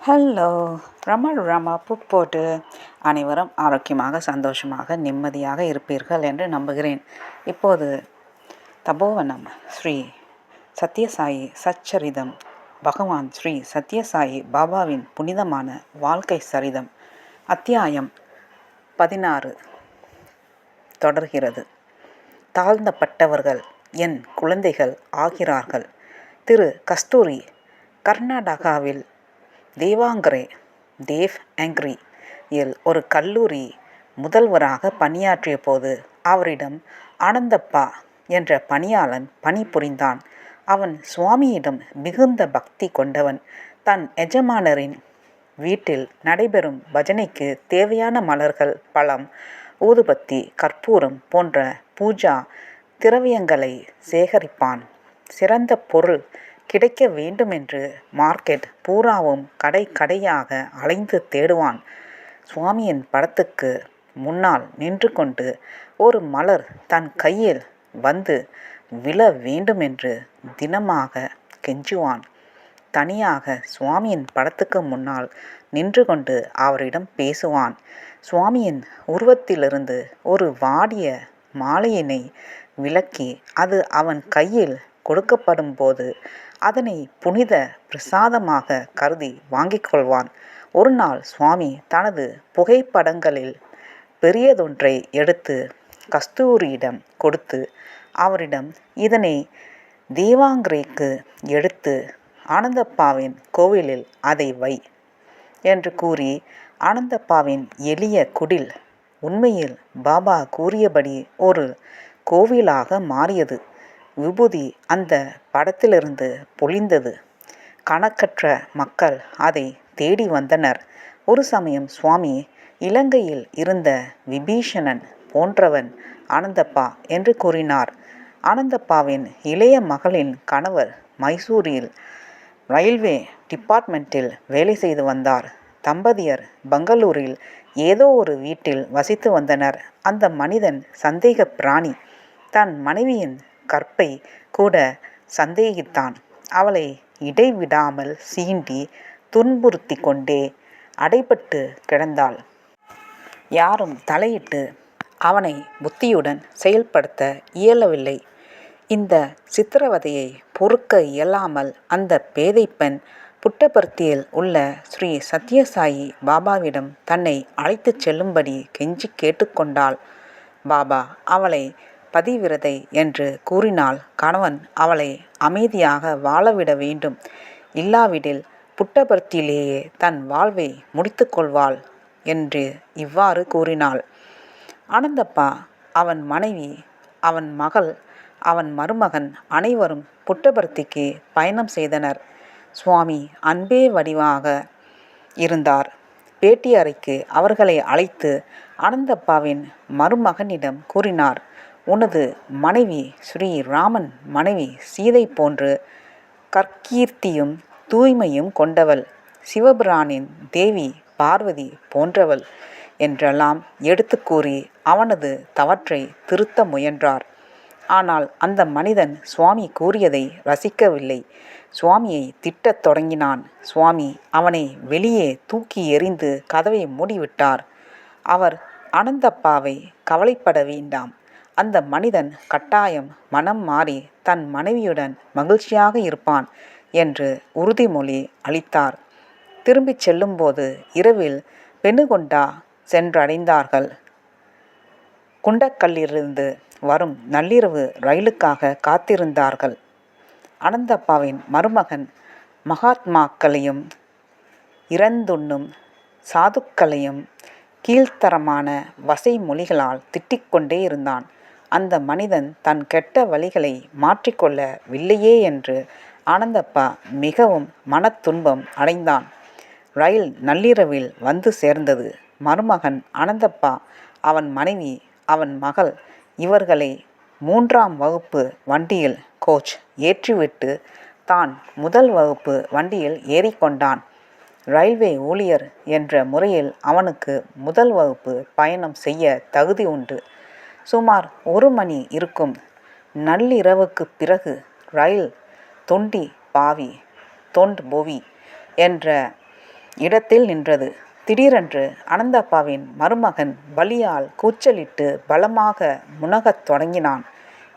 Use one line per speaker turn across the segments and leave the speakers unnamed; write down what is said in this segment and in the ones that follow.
Hello! Rama book போட்டு அனைவரும் ஆரோக்கியமாக, சந்தோஷமாக, நிம்மதியாக இருப்பீர்கள் என்று நம்புகிறேன். இப்போது தபோவனம் ஸ்ரீ சத்யசாயி சச்சரிதம் பகவான் ஸ்ரீ சத்யசாயி பாபாவின் புனிதமான வாழ்க்கை சரிதம் அத்தியாயம் 16 தொடர்கிறது. தாழ்ந்தப்பட்டவர்கள் என் குழந்தைகள் ஆகிறார்கள். திரு கஸ்தூரி கர்நாடகாவில் தேவாங்கிரி இல் ஒரு கல்லூரி முதல்வராக பணியாற்றிய போது அவரிடம் ஆனந்தப்பா என்ற பணியாளன் பணிபுரிந்தான். அவன் சுவாமியிடம் மிகுந்த பக்தி கொண்டவன். தன் எஜமானரின் வீட்டில் நடைபெறும் பஜனைக்கு தேவையான மலர்கள், பழம், ஊதுபத்தி, கற்பூரம் போன்ற பூஜா திரவியங்களை சேகரிப்பான். சிறந்த பொருள் கிடைக்க வேண்டுமென்று மார்க்கெட் பூராவும் கடையாக அலைந்து தேடுவான். சுவாமியின் படத்துக்கு முன்னால் நின்று கொண்டு ஒரு மலர் தன் கையில் வந்து விழ வேண்டுமென்று தினமாக கெஞ்சுவான். தனியாக சுவாமியின் படத்துக்கு முன்னால் நின்று கொண்டு அவரிடம் பேசுவான். சுவாமியின் உருவத்திலிருந்து ஒரு வாடிய மாலையினை விலக்கி அது அவன் கையில் கொடுக்கப்படும் போது அதனை புனித பிரசாதமாக கருதி வாங்கிக் கொள்வான். ஒரு நாள் சுவாமி தனது புகைப்படங்களில் பெரியதொன்றை எடுத்து கஸ்தூரியிடம் கொடுத்து அவரிடம், இதனை தேவாங்கிரிக்கு எடுத்து ஆனந்தப்பாவின் கோவிலில் அதை வை என்று கூறி, ஆனந்தப்பாவின் எளிய குடில் உண்மையில் பாபா கூறியபடி ஒரு கோவிலாக மாறியது. விபூதி அந்த படத்திலிருந்து பொழிந்தது. கணக்கற்ற மக்கள் அதை தேடி வந்தனர். ஒரு சமயம் சுவாமி இலங்கையில் இருந்த விபீஷணன் போன்றவன் ஆனந்தப்பா என்று கூறினார். ஆனந்தப்பாவின் இளைய மகளின் கணவர் மைசூரில் ரயில்வே டிபார்ட்மெண்ட்டில் வேலை செய்து வந்தார். தம்பதியர் பெங்களூரில் ஏதோ ஒரு வீட்டில் வசித்து வந்தனர். அந்த மனிதன் சந்தேக பிராணி. தன் மனைவியின் கற்பை கூட சந்தேகித்தான். அவளை இடைவிடாமல் சீண்டி துன்புறுத்தி கொண்டே அடைபட்டு கிடந்தாள். யாரும் தலையிட்டு அவனை புத்தியுடன் செயல்படுத்த இயலவில்லை. இந்த சித்திரவதையை பொறுக்க இயலாமல் அந்த பேதை பெண் புட்டபர்த்தியில் உள்ள ஸ்ரீ சத்யசாயி பாபாவிடம் தன்னை அழைத்துச் செல்லும்படி கெஞ்சி கேட்டுக்கொண்டாள். பாபா அவளை பதிவிரதை என்று கூறினால் கணவன் அவளை அமைதியாக வாழவிட வேண்டும். இல்லாவிடில் புட்டபர்த்தியிலேயே தன் வாழ்வை முடித்து கொள்வாள் என்று இவ்வாறு கூறினாள். ஆனந்தப்பா, அவன் மனைவி, அவன் மகள், அவன் மருமகன் அனைவரும் புட்டபர்த்திக்கு பயணம் செய்தனர். சுவாமி அன்பே வடிவாக இருந்தார். பேட்டி அறைக்கு அவர்களை அழைத்து ஆனந்தப்பாவின் மருமகனிடம் கூறினார், உனது மனைவி ஸ்ரீராமன் மனைவி சீதை போன்று கற்கீர்த்தியும் தூய்மையும் கொண்டவள், சிவபிரானின் தேவி பார்வதி போன்றவள் என்றெல்லாம் எடுத்து கூறி அவனது தவற்றை திருத்த முயன்றார். ஆனால் அந்த மனிதன் சுவாமி கூறியதை ரசிக்கவில்லை. சுவாமியை திட்டத் தொடங்கினான். சுவாமி அவனை வெளியே தூக்கி எறிந்து கதவை மூடிவிட்டார். அவர் ஆனந்தப்பாவை கவலைப்பட வேண்டாம், அந்த மனிதன் கட்டாயம் மனம் மாறி தன் மனைவியுடன் மகிழ்ச்சியாக இருப்பான் என்று உறுதிமொழி அளித்தார். திரும்பிச் செல்லும்போது இரவில் பெனுகொண்டா சென்றடைந்தார்கள். குண்டக்கல்லிலிருந்து வரும் நள்ளிரவு ரயிலுக்காக காத்திருந்தார்கள். ஆனந்தப்பாவின் மருமகன் மகாத்மாக்களையும் இறந்துண்ணும் சாதுக்களையும் கீழ்த்தரமான வசை மொழிகளால் திட்டிக்கொண்டே இருந்தான். அந்த மனிதன் தன் கெட்ட வழிகளை மாற்றிக்கொள்ளவில்லையே என்று ஆனந்தப்பா மிகவும் மனத்துன்பம் அடைந்தான். ரயில் நள்ளிரவில் வந்து சேர்ந்தது. மருமகன் ஆனந்தப்பா, அவன் மனைவி, அவன் மகள் இவர்களை 3ஆம் வகுப்பு வண்டியில் கோச் ஏற்றிவிட்டு தான் முதல் வகுப்பு வண்டியில் ஏறிக்கொண்டான். ரயில்வே ஊழியர் என்ற முறையில் அவனுக்கு முதல் வகுப்பு பயணம் செய்ய தகுதி உண்டு. சுமார் 1 மணி இருக்கும். நள்ளிரவுக்குப் பிறகு ரயில் தொண்டி பாவி தொண்ட் பொவி என்ற இடத்தில் நின்றது. திடீரென்று அனந்தப்பாவின் மருமகன் வலியால் கூச்சலிட்டு பலமாக முனகத் தொடங்கினான்.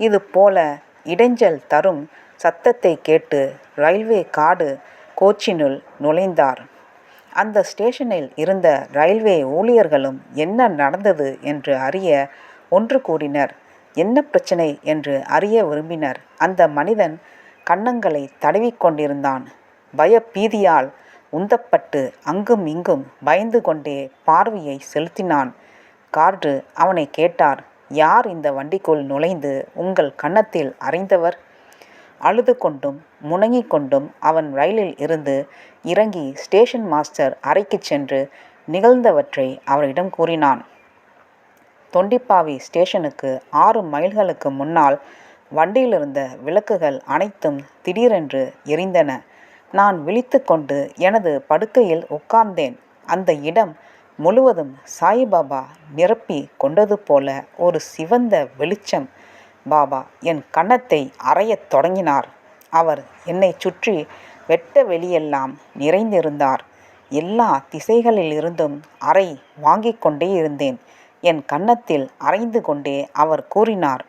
இது போல இடைஞ்சல் தரும் சத்தத்தை கேட்டு ரயில்வே கார்டு கோச்சினுள் நுழைந்தார். அந்த ஸ்டேஷனில் இருந்த ரயில்வே ஊழியர்களும் என்ன நடந்தது என்று அறிய ஒன்று கூடினர். என்ன பிரச்சனை என்று அறிய விரும்பினர். அந்த மனிதன் கன்னங்களை தடவிக்கொண்டிருந்தான். பயபீதியால் உந்தப்பட்டு அங்கும் இங்கும் பயந்து கொண்டே பார்வையை செலுத்தினான். கார்டு அவனை கேட்டார், யார் இந்த வண்டிக்குள் நுழைந்து உங்கள் கன்னத்தில் அறைந்தவர்? அழுது கொண்டும் முணங்கிக் கொண்டும் அவன் ரயிலில் இருந்து இறங்கி ஸ்டேஷன் மாஸ்டர் அறைக்கு சென்று நிகழ்ந்தவற்றை அவரிடம் கூறினான். தொண்டிப்பாவி ஸ்டேஷனுக்கு 6 மைல்களுக்கு முன்னால் வண்டியிலிருந்த விளக்குகள் அனைத்தும் திடீரென்று எரிந்தன. நான் விழித்து கொண்டு எனது படுக்கையில் உட்கார்ந்தேன். அந்த இடம் முழுவதும் சாயிபாபா நிரப்பி கொண்டது போல ஒரு சிவந்த வெளிச்சம். பாபா என் கன்னத்தை அறையத் தொடங்கினார். அவர் என்னை சுற்றி வெட்ட வெளியெல்லாம் நிறைந்திருந்தார். எல்லா திசைகளிலிருந்தும் அறை வாங்கிக் கொண்டே இருந்தேன். என் கன்னத்தில் அறைந்து கொண்டே அவர் கூறினார்,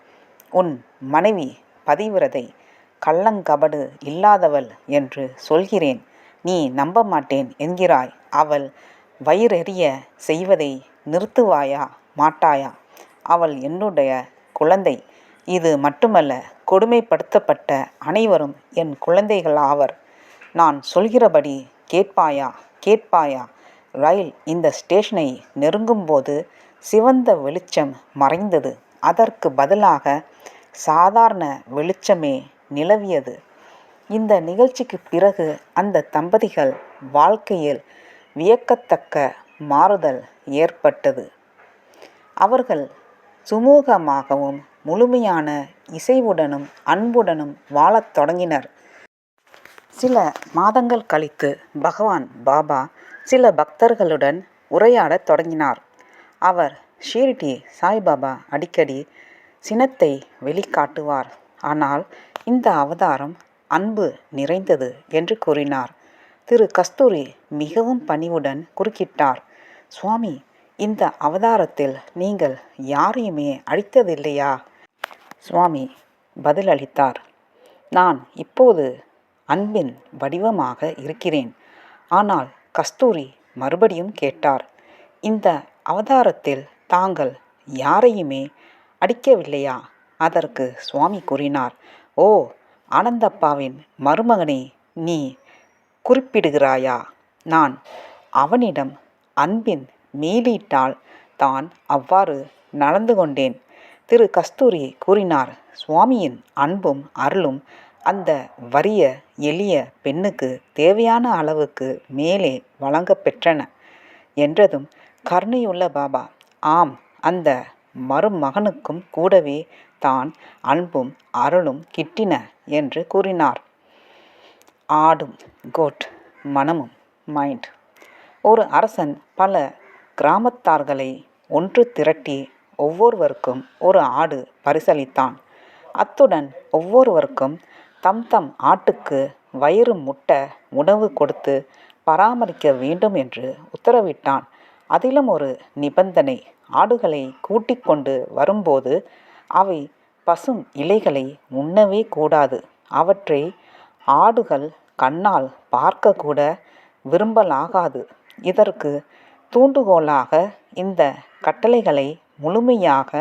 உன் மனைவி பதிவிரதை, கள்ளங்கபடு இல்லாதவள் என்று சொல்கிறேன். நீ நம்ப மாட்டேன் என்கிறாய். அவள் வயிறெறிய செய்வதை நிறுத்துவாயா மாட்டாயா? அவள் என்னுடைய குழந்தை. இது மட்டுமல்ல, கொடுமைப்படுத்தப்பட்ட அனைவரும் என் குழந்தைகளாவர். நான் சொல்கிறபடி கேட்பாயா கேட்பாயா? ரயில் இந்த ஸ்டேஷனை நெருங்கும்போது சிவந்த வெளிச்சம் மறைந்தது. அதற்கு பதிலாக சாதாரண வெளிச்சமே நிலவியது. இந்த நிகழ்ச்சிக்கு பிறகு அந்த தம்பதிகள் வாழ்க்கையில் வியக்கத்தக்க மாறுதல் ஏற்பட்டது. அவர்கள் சுமூகமாகவும் முழுமையான இசைவுடனும் அன்புடனும் வாழத் தொடங்கினர். சில மாதங்கள் கழித்து பகவான் பாபா சில பக்தர்களுடன் உரையாடத் தொடங்கினார். அவர் ஷீரடி சாய்பாபா அடிக்கடி சினத்தை வெளிக்காட்டுவார். ஆனால் இந்த அவதாரம் அன்பு நிறைந்தது என்று கூறினார். திரு கஸ்தூரி மிகவும் பணிவுடன் குறுக்கிட்டார். சுவாமி, இந்த அவதாரத்தில் நீங்கள் யாரையுமே அழித்ததில்லையா? சுவாமி பதிலளித்தார், நான் இப்போது அன்பின் வடிவமாக இருக்கிறேன். ஆனால் கஸ்தூரி மறுபடியும் கேட்டார், இந்த அவதாரத்தில் தாங்கள் யாரையுமே அடிக்கவில்லையா? அதற்கு சுவாமி கூறினார், ஓ ஆனந்தப்பாவின் மருமகனை நீ குறிப்பிடுகிறாயா? நான் அவனிடம் அன்பின் மீளீட்டால் தான் அவ்வாறு நடந்து கொண்டேன். திரு கஸ்தூரி கூறினார், சுவாமியின் அன்பும் அருளும் அந்த வறிய எளிய பெண்ணுக்கு தேவையான அளவுக்கு மேலே வழங்கப் பெற்றன என்றதும் கருணையுள்ள பாபா, ஆம், அந்த மருமகனுக்கும் கூடவே தான் அன்பும் அருளும் கிட்டின என்று கூறினார். ஆடும் கோட் மனமும் மைண்ட். ஒரு அரசன் பல கிராமத்தார்களை ஒன்று திரட்டி ஒவ்வொருவருக்கும் ஒரு ஆடு பரிசளித்தான். அத்துடன் ஒவ்வொருவருக்கும் தம் தம் ஆட்டுக்கு வயிறு முட்ட உணவு கொடுத்து பராமரிக்க வேண்டும் என்று உத்தரவிட்டான். அதிலும் ஒரு நிபந்தனை, ஆடுகளை கூட்டிக் கொண்டு வரும்போது அவை பசும் இலைகளை உண்ணவே கூடாது. அவற்றை ஆடுகள் கண்ணால் பார்க்கக்கூட விரும்பலாகாது. இதற்கு தூண்டுகோலாக இந்த கட்டளைகளை முழுமையாக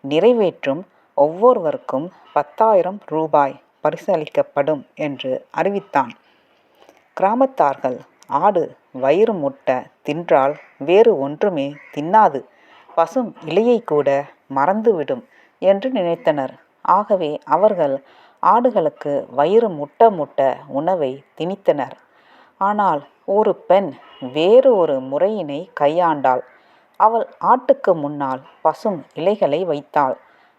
நிறைவேற்றும் ஒவ்வொருவருக்கும் 10,000 ரூபாய் பரிசளிக்கப்படும் என்று அறிவித்தான். கிராமத்தார்கள் ஆடு வயிறு முட்ட தின்றால் வேறு ஒன்றுமே தின்னாது, பசும் இலையை கூட மறந்துவிடும் என்று நினைத்தனர். ஆகவே அவர்கள் ஆடுகளுக்கு வயிறு முட்ட உணவை திணித்தனர். ஆனால் ஒரு பெண் வேறு ஒரு முறையினை கையாண்டாள். அவள் ஆட்டுக்கு முன்னால் பசும் இலைகளை வைத்தாள்.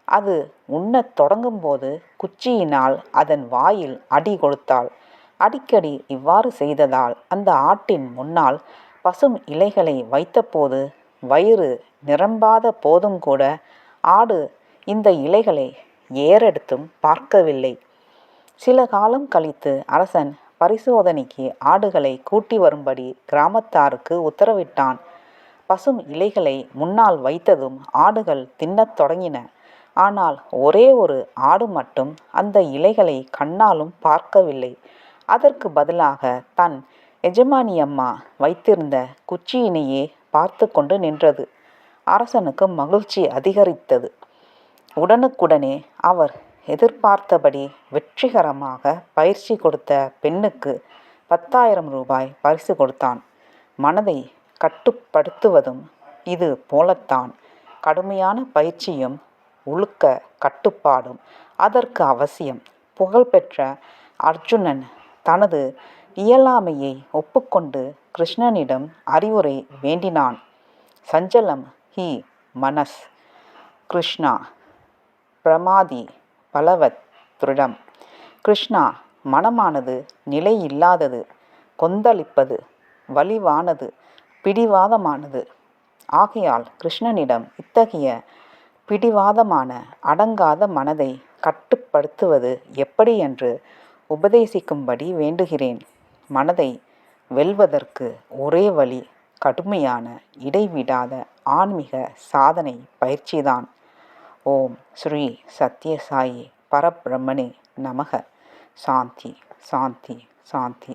அது உண்ணத் தொடங்கும்போது குச்சியினால் அதன் வாயில் அடி கொடுத்தாள். அடிக்கடி இவ்வாறு செய்ததால் அந்த ஆட்டின் முன்னால் பசும் இலைகளை வைத்தபோது வயிறு நிரம்பாத போதும் கூட ஆடு இந்த இலைகளை ஏறெடுத்தும் பார்க்கவில்லை. சில காலம் கழித்து அரசன் பரிசோதனைக்கு ஆடுகளை கூட்டி வரும்படி கிராமத்தாருக்கு உத்தரவிட்டான். பசும் இலைகளை முன்னால் வைத்ததும் ஆடுகள் தின்னத் தொடங்கின. ஆனால் ஒரே ஒரு ஆடு மட்டும் அந்த இலைகளை கண்ணாலும் பார்க்கவில்லை. அதற்கு பதிலாக தன் எஜமானியம்மா வைத்திருந்த குச்சியினையே பார்த்து கொண்டு நின்றது. அரசனுக்கு மகிழ்ச்சி அதிகரித்தது. உடனுக்குடனே அவர் எதிர்பார்த்தபடி வெற்றிகரமாக பயிற்சி கொடுத்த பெண்ணுக்கு 10,000 ரூபாய் பரிசு கொடுத்தான். மனதை கட்டுப்படுத்துவதும் இது போலத்தான். கடுமையான பயிற்சியும் ஒழுக்க கட்டுப்பாடும் அதற்கு அவசியம். புகழ்பெற்ற அர்ஜுனன் தனது இயலாமையை ஒப்புக்கொண்டு கிருஷ்ணனிடம் அறிவுரை வேண்டினான். சஞ்சலம் ஹி மனஸ் கிருஷ்ணா பிரமாதி பலவத் திருடம். கிருஷ்ணா, மனமானது நிலை இல்லாதது, கொந்தளிப்பது, வலிவானது, பிடிவாதமானது. ஆகையால் கிருஷ்ணனிடம் இத்தகைய பிடிவாதமான அடங்காத மனதை கட்டுப்படுத்துவது எப்படி என்று உபதேசிக்கும்படி வேண்டுகிறேன். மனதை வெல்வதற்கு ஒரே வழி கடுமையான இடைவிடாத ஆன்மீக சாதனை பயிற்சிதான். ஓம் ஸ்ரீ சத்ய சாயி பரபிரம்மனே நமக. சாந்தி சாந்தி சாந்தி.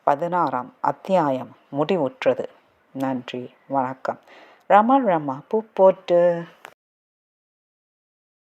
16ஆம் அத்தியாயம் முடிவுற்றது. நன்றி, வணக்கம். ரம ரம பூ போட்டு.